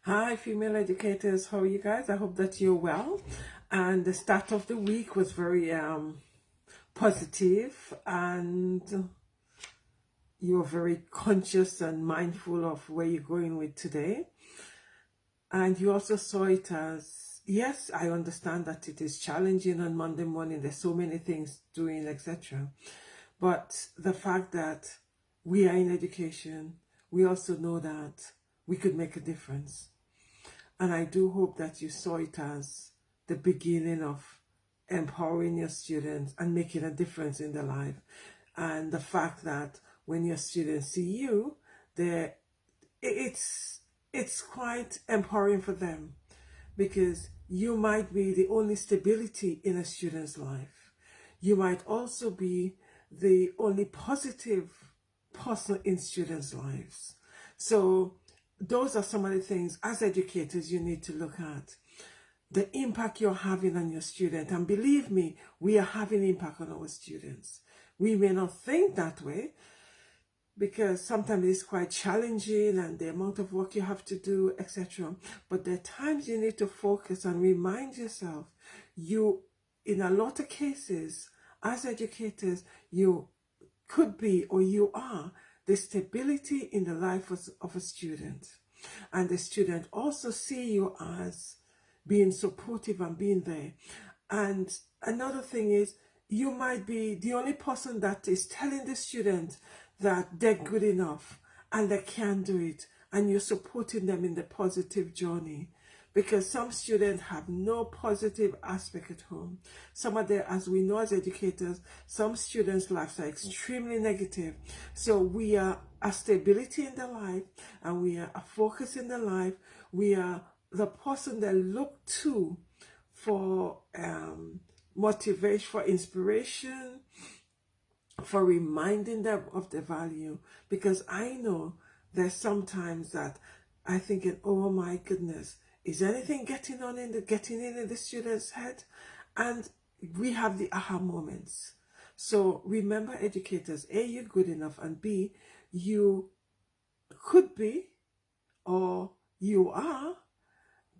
Hi, female educators. How are you guys? I hope that you're well. And the start of the week was very positive, and you're very conscious and mindful of where you're going with today. And you also saw it as, yes, I understand that it is challenging on Monday morning. There's so many things doing, etc. But the fact that we are in education, we also know that we could make a difference. And I do hope that you saw it as the beginning of empowering your students and making a difference in their life. And the fact that when your students see you, it's quite empowering for them, because you might be the only stability in a student's life. You might also be the only positive person in students' lives. So those are some of the things as educators you need to look at. The impact you're having on your student. And believe me, we are having impact on our students. We may not think that way, because sometimes it's quite challenging and the amount of work you have to do, etc. But there are times you need to focus and remind yourself, in a lot of cases, as educators, you could be or you are the stability in the life of a student. And the student also see you as being supportive and being there. And another thing is, you might be the only person that is telling the student that they're good enough and they can do it, and you're supporting them in the positive journey. Because some students have no positive aspect at home. Some of them, as we know as educators, some students' lives are extremely negative. So we are a stability in their life, and we are a focus in their life. We are the person they look to for motivation, for inspiration, for reminding them of the value. Because I know there's sometimes that I think, oh my goodness, is anything getting in the student's head? And we have the aha moments. So remember, educators, A, you're good enough, and B, you could be, or you are,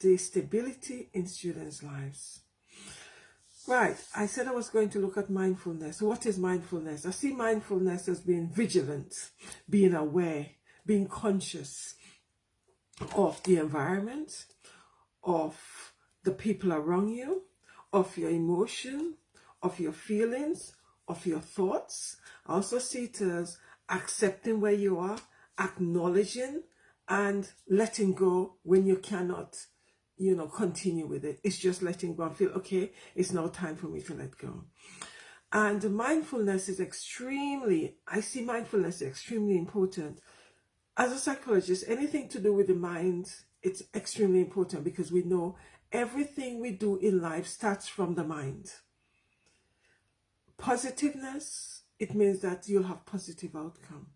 the stability in students' lives. Right, I said I was going to look at mindfulness. What is mindfulness? I see mindfulness as being vigilant, being aware, being conscious of the environment, of the people around you, of your emotion, of your feelings, of your thoughts. I also see it as accepting where you are, acknowledging and letting go when you cannot, continue with it. It's just letting go and feel, okay, it's now time for me to let go. And mindfulness is I see mindfulness extremely important. As a psychologist, anything to do with the mind, it's extremely important, because we know everything we do in life starts from the mind. Positiveness, it means that you'll have positive outcome,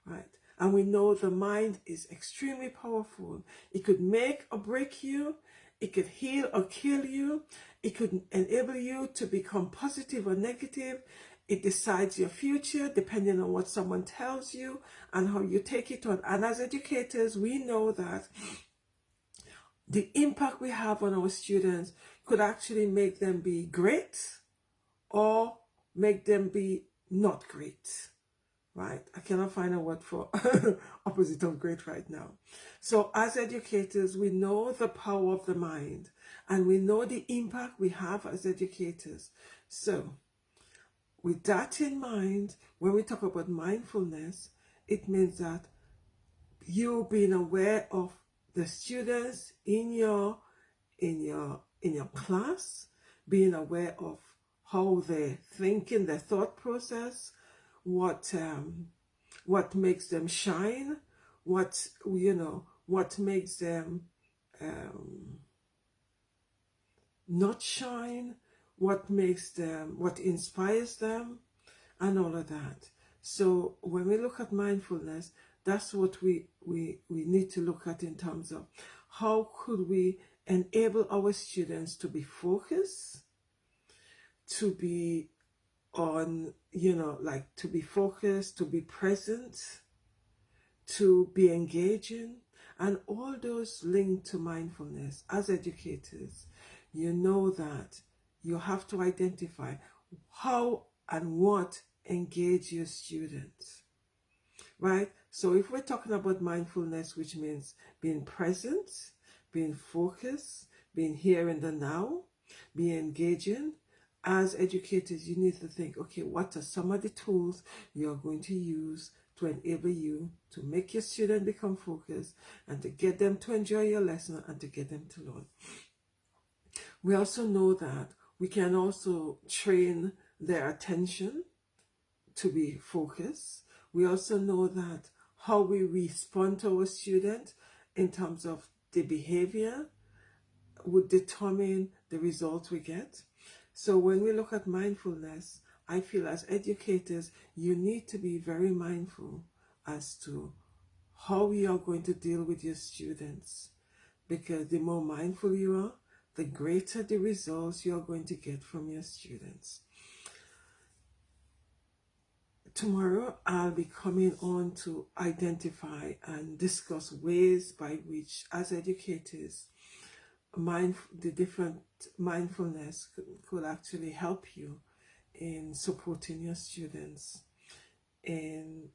right? And we know the mind is extremely powerful. It could make or break you. It could heal or kill you. It could enable you to become positive or negative. It decides your future depending on what someone tells you and how you take it on. And as educators, we know that the impact we have on our students could actually make them be great or make them be not great. Right? I cannot find a word for opposite of great right now. So as educators, we know the power of the mind, and we know the impact we have as educators. So with that in mind, when we talk about mindfulness, it means that you being aware of the students in your class, being aware of how they're thinking, their thought process, what makes them shine, what makes them not shine, what inspires them, and all of that. So when we look at mindfulness, that's what we need to look at in terms of how could we enable our students to be focused, to be to be focused, to be present, to be engaging, And all those linked to mindfulness. As educators, you know that you have to identify how and what engage your students, right? So if we're talking about mindfulness, which means being present, being focused, being here in the now, being engaging, as educators, you need to think, okay, what are some of the tools you're going to use to enable you to make your student become focused and to get them to enjoy your lesson and to get them to learn. We also know that we can also train their attention to be focused. We also know that how we respond to our student in terms of the behavior would determine the results we get. So when we look at mindfulness, I feel as educators, you need to be very mindful as to how you are going to deal with your students. Because the more mindful you are, the greater the results you are going to get from your students. Tomorrow, I'll be coming on to identify and discuss ways by which, as educators, the different mindfulness could actually help you in supporting your students, in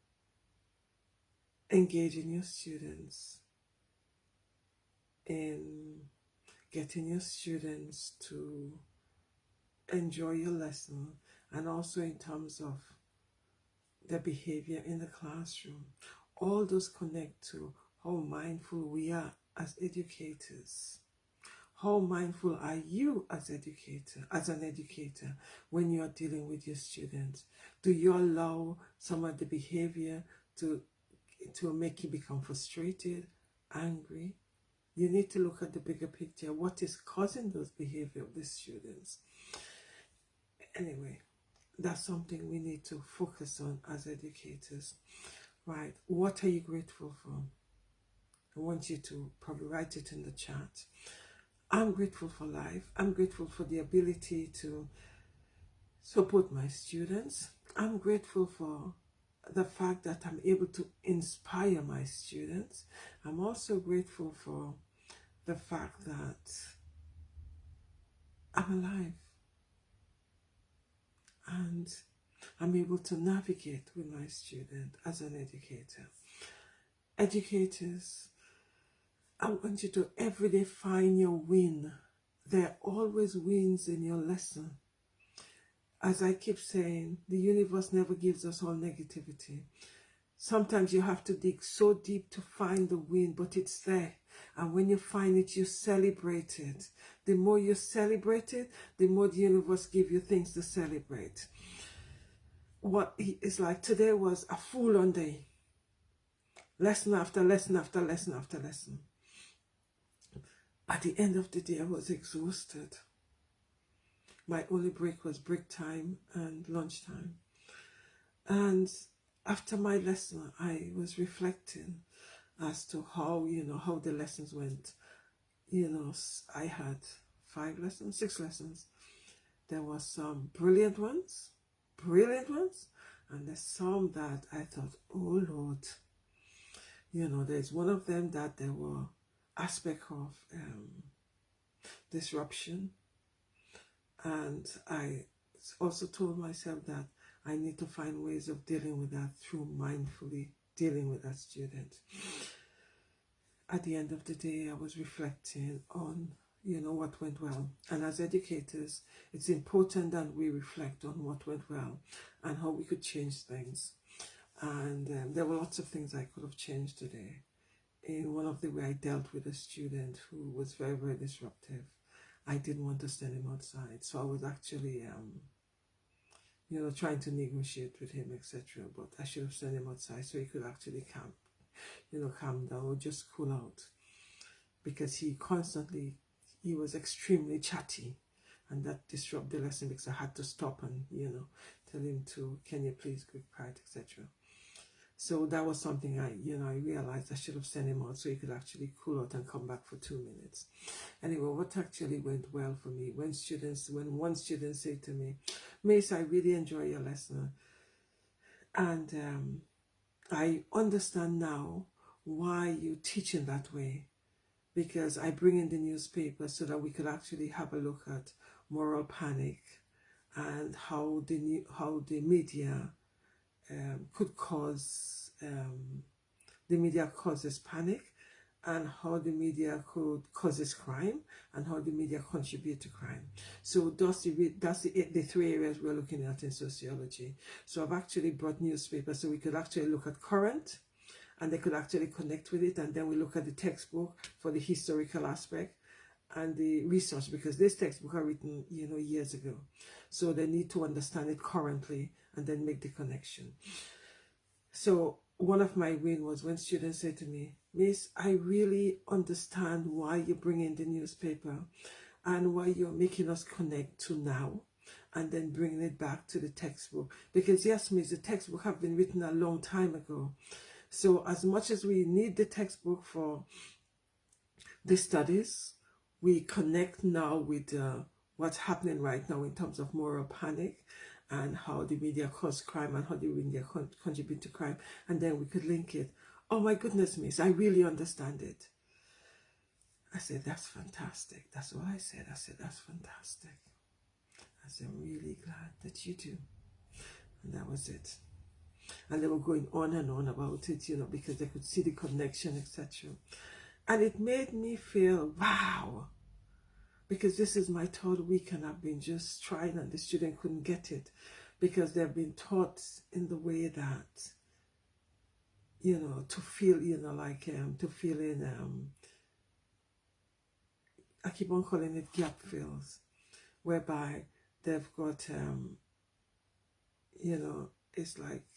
engaging your students, in getting your students to enjoy your lesson, and also in terms of their behavior in the classroom. All those connect to how mindful we are as educators. How mindful are you as an educator, when you are dealing with your students? Do you allow some of the behavior to make you become frustrated, angry? You need to look at the bigger picture. What is causing those behavior of the students? Anyway, that's something we need to focus on as educators, right? What are you grateful for? I want you to probably write it in the chat. I'm grateful for life. I'm grateful for the ability to support my students. I'm grateful for the fact that I'm able to inspire my students. I'm also grateful for the fact that I'm alive and I'm able to navigate with my student as an educator. Educators, I want you to every day find your win. There are always wins in your lesson. As I keep saying, the universe never gives us all negativity. Sometimes you have to dig so deep to find the win, but it's there. And when you find it, you celebrate it. The more you celebrate it, the more the universe gives you things to celebrate. What it's like today was a full-on day. Lesson after lesson after lesson after lesson. At the end of the day, I was exhausted. My only break was break time and lunchtime. And after my lesson, I was reflecting as to how, how the lessons went. I had 5 lessons, 6 lessons. There were some brilliant ones, and there's some that I thought, oh Lord, there's one of them that there were aspects of disruption. And I also told myself that I need to find ways of dealing with that through mindfully dealing with that student. At the end of the day, I was reflecting on, what went well. And as educators, it's important that we reflect on what went well and how we could change things. And there were lots of things I could have changed today. In one of the way I dealt with a student who was very, very disruptive, I didn't want to send him outside. So I was actually, trying to negotiate with him, etc. But I should have sent him outside so he could actually calm down or just cool out. Because he was extremely chatty. And that disrupted the lesson because I had to stop and, tell him to, can you please keep quiet, etc. So that was something I realized I should have sent him out so he could actually cool out and come back for 2 minutes. Anyway, what actually went well for me, when one student said to me, Miss, I really enjoy your lesson. And I understand now why you teach in that way, because I bring in the newspaper so that we could actually have a look at moral panic and how the media could cause the media causes panic, and how the media could causes crime, and how the media contribute to crime. So that's the three areas we're looking at in sociology. So I've actually brought newspapers so we could actually look at current, and they could actually connect with it, and then we look at the textbook for the historical aspect and the research, because this textbook are written years ago, so they need to understand it currently and then make the connection. So one of my wins was when students said to me, Miss, I really understand why you bring in the newspaper and why you're making us connect to now, and then bringing it back to the textbook. Because yes, Miss, the textbook have been written a long time ago. So as much as we need the textbook for the studies, we connect now with what's happening right now in terms of moral panic and how the media cause crime and how the media contribute to crime, and then we could link it. Oh my goodness, Miss, I really understand it. I said, that's fantastic. That's what I said. I said, that's fantastic. I said, I'm really glad that you do. And that was it. And they were going on and on about it, because they could see the connection, etc. And it made me feel, wow, because this is my third week and I've been just trying, and the student couldn't get it because they've been taught in the way that, to feel, to feel in, I keep on calling it gap fills, whereby they've got, it's like,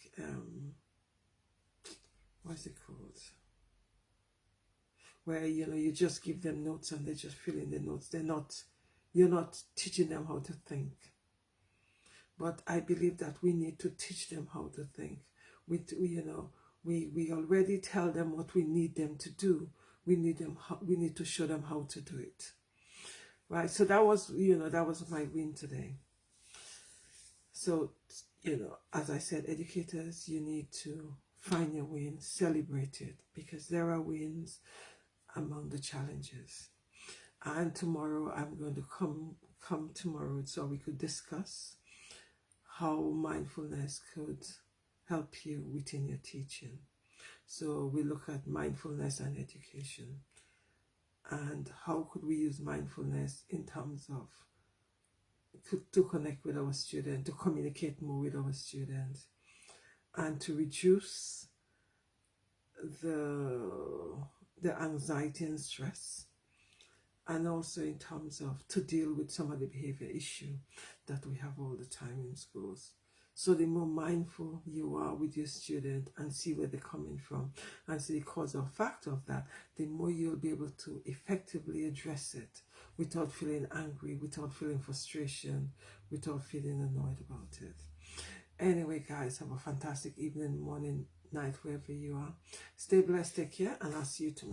what's it called? Where, you just give them notes and they just fill in the notes. You're not teaching them how to think. But I believe that we need to teach them how to think. We already tell them what we need them to do. We need to show them how to do it. Right? So that was my win today. So, as I said, educators, you need to find your win, celebrate it, because there are wins among the challenges. And tomorrow I'm going to come tomorrow so we could discuss how mindfulness could help you within your teaching. So we look at mindfulness and education, and how could we use mindfulness in terms of to connect with our students, to communicate more with our students, and to reduce the anxiety and stress, and also in terms of to deal with some of the behavior issue that we have all the time in schools. So the more mindful you are with your student and see where they're coming from and see the cause or fact of that, the more you'll be able to effectively address it without feeling angry, without feeling frustration, without feeling annoyed about it. Anyway, guys, have a fantastic evening, morning, night, wherever you are. Stay blessed, take care, and I'll see you tomorrow.